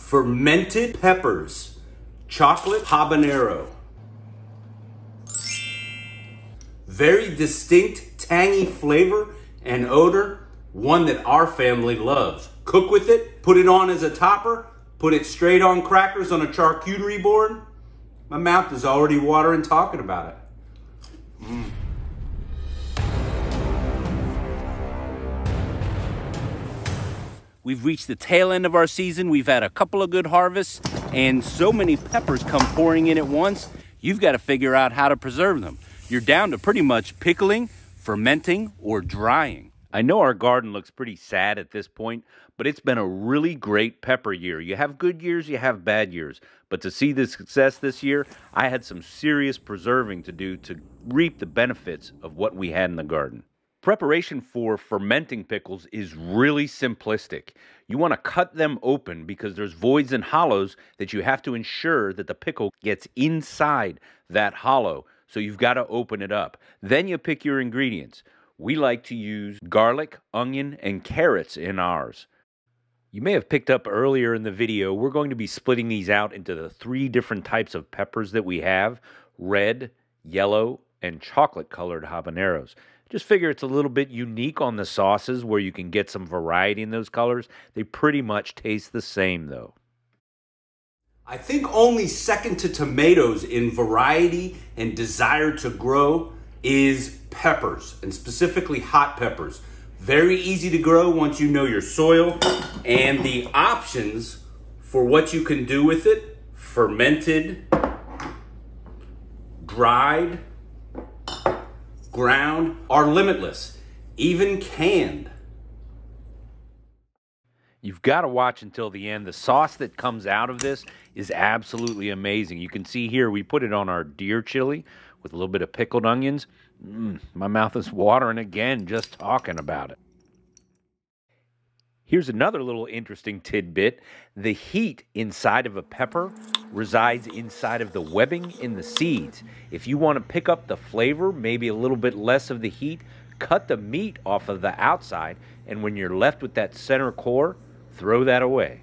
Fermented peppers, chocolate habanero. Very distinct, tangy flavor and odor, one that our family loves. Cook with it, put it on as a topper, put it straight on crackers on a charcuterie board. My mouth is already watering talking about it. We've reached the tail end of our season. We've had a couple of good harvests and so many peppers come pouring in at once. You've got to figure out how to preserve them. You're down to pretty much pickling, fermenting, or drying. I know our garden looks pretty sad at this point, but it's been a really great pepper year. You have good years, you have bad years. But to see the success this year, I had some serious preserving to do to reap the benefits of what we had in the garden. Preparation for fermenting pickles is really simplistic. You want to cut them open because there's voids and hollows that you have to ensure that the pickle gets inside that hollow. So you've got to open it up. Then you pick your ingredients. We like to use garlic, onion, and carrots in ours. You may have picked up earlier in the video, we're going to be splitting these out into the 3 different types of peppers that we have: red, yellow, and chocolate-colored habaneros. Just figure it's a little bit unique on the sauces where you can get some variety in those colors. They pretty much taste the same though. I think only second to tomatoes in variety and desire to grow is peppers, and specifically hot peppers. Very easy to grow once you know your soil and the options for what you can do with it. Fermented, dried, ground are limitless, even canned. You've got to watch until the end. The sauce that comes out of this is absolutely amazing. You can see here we put it on our deer chili with a little bit of pickled onions. My mouth is watering again just talking about it. Here's another little interesting tidbit. The heat inside of a pepper resides inside of the webbing in the seeds. If you want to pick up the flavor, maybe a little bit less of the heat, cut the meat off of the outside, and when you're left with that center core, throw that away.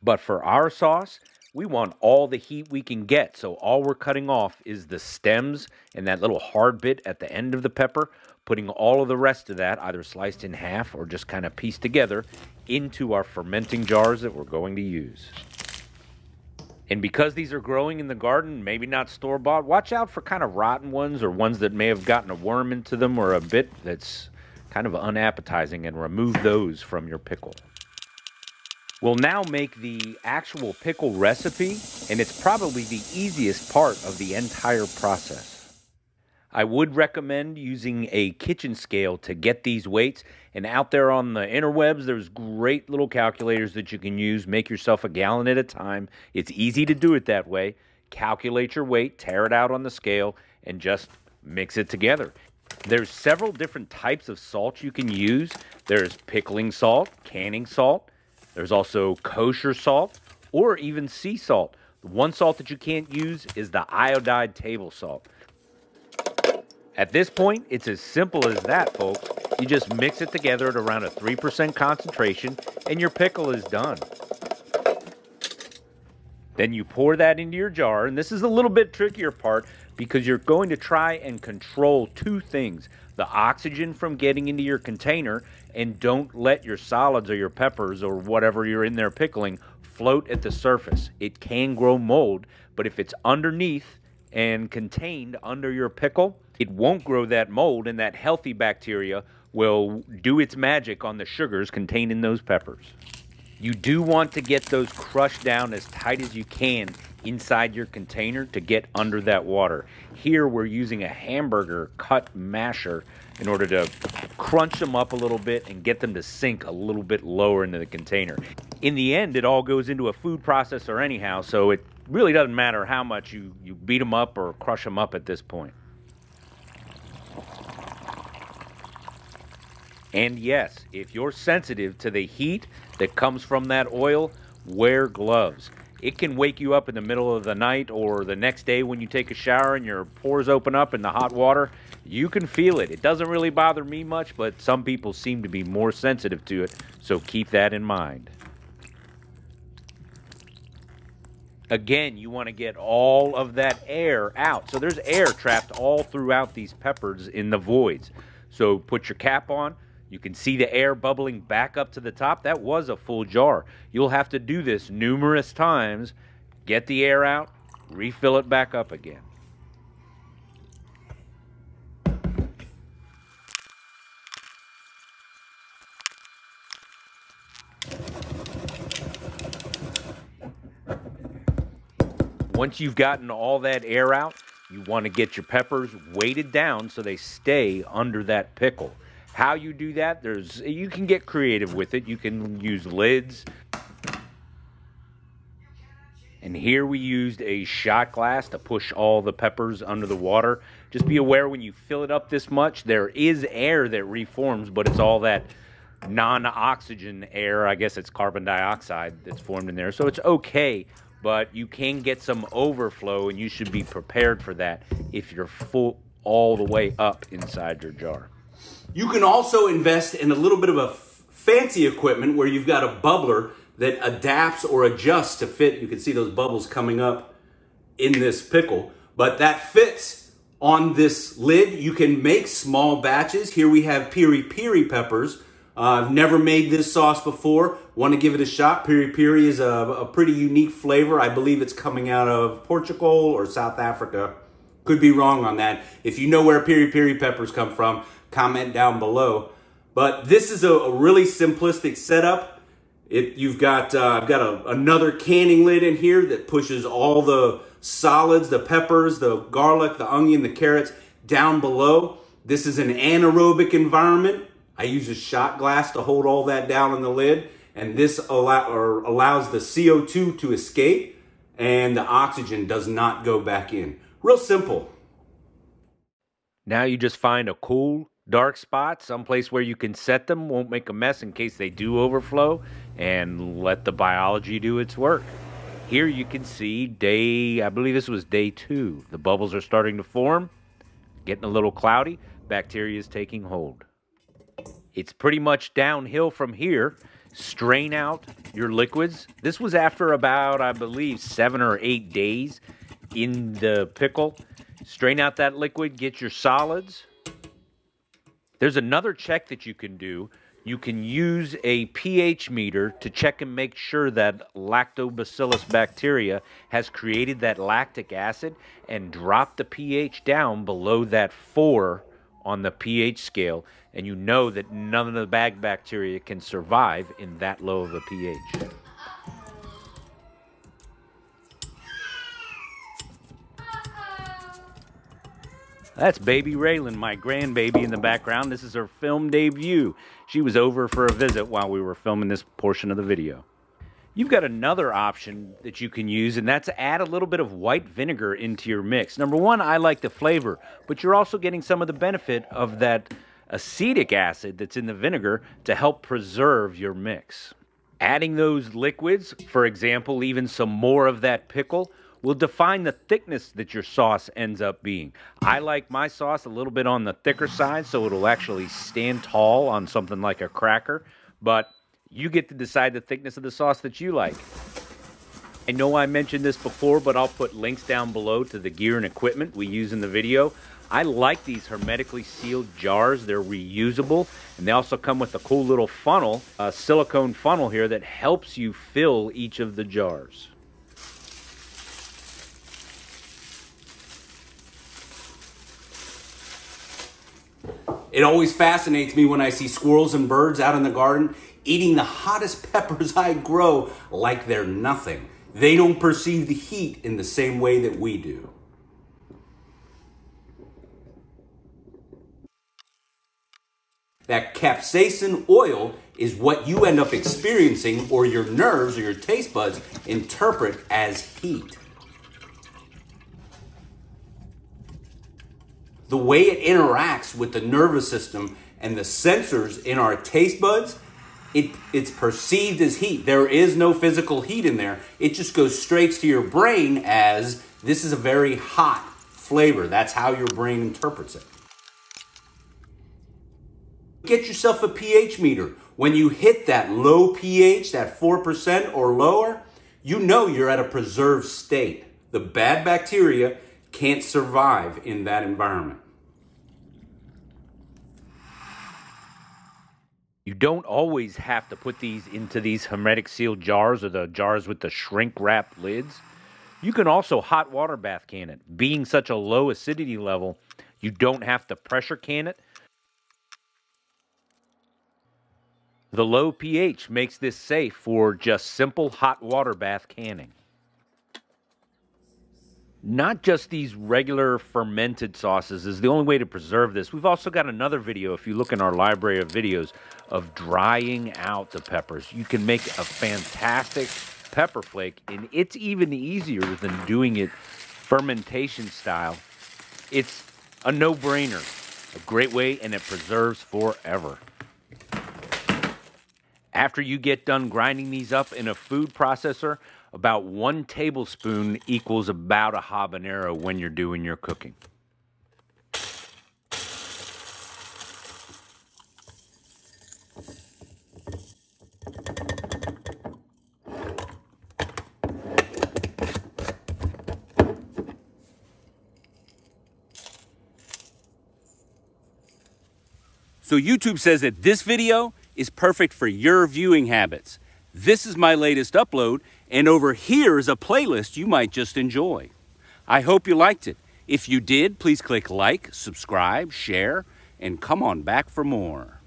But for our sauce, we want all the heat we can get, so all we're cutting off is the stems and that little hard bit at the end of the pepper, putting all of the rest of that, either sliced in half or just kind of pieced together, into our fermenting jars that we're going to use. And because these are growing in the garden, maybe not store-bought, watch out for kind of rotten ones or ones that may have gotten a worm into them or a bit that's kind of unappetizing, and remove those from your pickle. We'll now make the actual pickle recipe, and it's probably the easiest part of the entire process. I would recommend using a kitchen scale to get these weights, and out there on the interwebs, there's great little calculators that you can use. Make yourself a gallon at a time. It's easy to do it that way. Calculate your weight, tear it out on the scale, and just mix it together. There's several different types of salt you can use. There's pickling salt, canning salt. There's also kosher salt or even sea salt. The one salt that you can't use is the iodized table salt. At this point, it's as simple as that, folks. You just mix it together at around a 3% concentration and your pickle is done. Then you pour that into your jar, and this is a little bit trickier part because you're going to try and control 2 things: the oxygen from getting into your container, and don't let your solids or your peppers or whatever you're in there pickling float at the surface. It can grow mold, but if it's underneath and contained under your pickle, it won't grow that mold, and that healthy bacteria will do its magic on the sugars contained in those peppers. You do want to get those crushed down as tight as you can inside your container to get under that water. Here we're using a hamburger cut masher in order to crunch them up a little bit and get them to sink a little bit lower into the container. In the end, it all goes into a food processor anyhow, so it really doesn't matter how much you beat them up or crush them up at this point. And yes, if you're sensitive to the heat that comes from that oil, wear gloves. It can wake you up in the middle of the night or the next day when you take a shower and your pores open up in the hot water. You can feel it. It doesn't really bother me much, but some people seem to be more sensitive to it, so keep that in mind. Again, you want to get all of that air out. So there's air trapped all throughout these peppers in the voids. So put your cap on. You can see the air bubbling back up to the top. That was a full jar. You'll have to do this numerous times. Get the air out, refill it back up again. Once you've gotten all that air out, you want to get your peppers weighted down so they stay under that pickle. How you do that, you can get creative with it. You can use lids. And here we used a shot glass to push all the peppers under the water. Just be aware when you fill it up this much, there is air that reforms, but it's all that non-oxygen air. I guess it's carbon dioxide that's formed in there. So it's okay, but you can get some overflow, and you should be prepared for that if you're full all the way up inside your jar. You can also invest in a little bit of a fancy equipment where you've got a bubbler that adapts or adjusts to fit. You can see those bubbles coming up in this pickle, but that fits on this lid. You can make small batches. Here we have piri piri peppers. I've never made this sauce before. Want to give it a shot. Piri piri is a pretty unique flavor. I believe it's coming out of Portugal or South Africa. Could be wrong on that. If you know where piri piri peppers come from, comment down below. But this is a really simplistic setup. I've got another canning lid in here that pushes all the solids, the peppers, the garlic, the onion, the carrots down below. This is an anaerobic environment. I use a shot glass to hold all that down in the lid, and this allows the CO2 to escape, and the oxygen does not go back in. Real simple. Now you just find a cool, dark spot, someplace where you can set them, won't make a mess in case they do overflow, and let the biology do its work. Here you can see I believe this was day 2. The bubbles are starting to form, getting a little cloudy, bacteria is taking hold. It's pretty much downhill from here. Strain out your liquids. This was after about, I believe, 7 or 8 days in the pickle. Strain out that liquid, get your solids. There's another check that you can do. You can use a pH meter to check and make sure that lactobacillus bacteria has created that lactic acid and drop the pH down below that 4 on the pH scale, and you know that none of the bad bacteria can survive in that low of a pH. That's baby Raylan, my grandbaby in the background. This is her film debut. She was over for a visit while we were filming this portion of the video. You've got another option that you can use, and that's add a little bit of white vinegar into your mix. Number one, I like the flavor, but you're also getting some of the benefit of that acetic acid that's in the vinegar to help preserve your mix. Adding those liquids, for example, even some more of that pickle, will define the thickness that your sauce ends up being. I like my sauce a little bit on the thicker side, so it'll actually stand tall on something like a cracker, but you get to decide the thickness of the sauce that you like. I know I mentioned this before, but I'll put links down below to the gear and equipment we use in the video. I like these hermetically sealed jars. They're reusable, and they also come with a cool little funnel, a silicone funnel here that helps you fill each of the jars. It always fascinates me when I see squirrels and birds out in the garden eating the hottest peppers I grow like they're nothing. They don't perceive the heat in the same way that we do. That capsaicin oil is what you end up experiencing, or your nerves or your taste buds interpret as heat. The way it interacts with the nervous system and the sensors in our taste buds, it's perceived as heat. There is no physical heat in there. It just goes straight to your brain as this is a very hot flavor. That's how your brain interprets it. Get yourself a pH meter. When you hit that low pH, that 4% or lower, you know you're at a preserved state. The bad bacteria can't survive in that environment. You don't always have to put these into these hermetic sealed jars or the jars with the shrink wrap lids. You can also hot water bath can it. Being such a low acidity level, you don't have to pressure can it. The low pH makes this safe for just simple hot water bath canning. Not just these regular fermented sauces is the only way to preserve this. We've also got another video, if you look in our library of videos, of drying out the peppers. You can make a fantastic pepper flake, and it's even easier than doing it fermentation style. It's a no-brainer, a great way, and it preserves forever. After you get done grinding these up in a food processor, about 1 tablespoon equals about a habanero when you're doing your cooking. So YouTube says that this video is perfect for your viewing habits. This is my latest upload, and over here is a playlist you might just enjoy. I hope you liked it. If you did, please click like, subscribe, share, and come on back for more.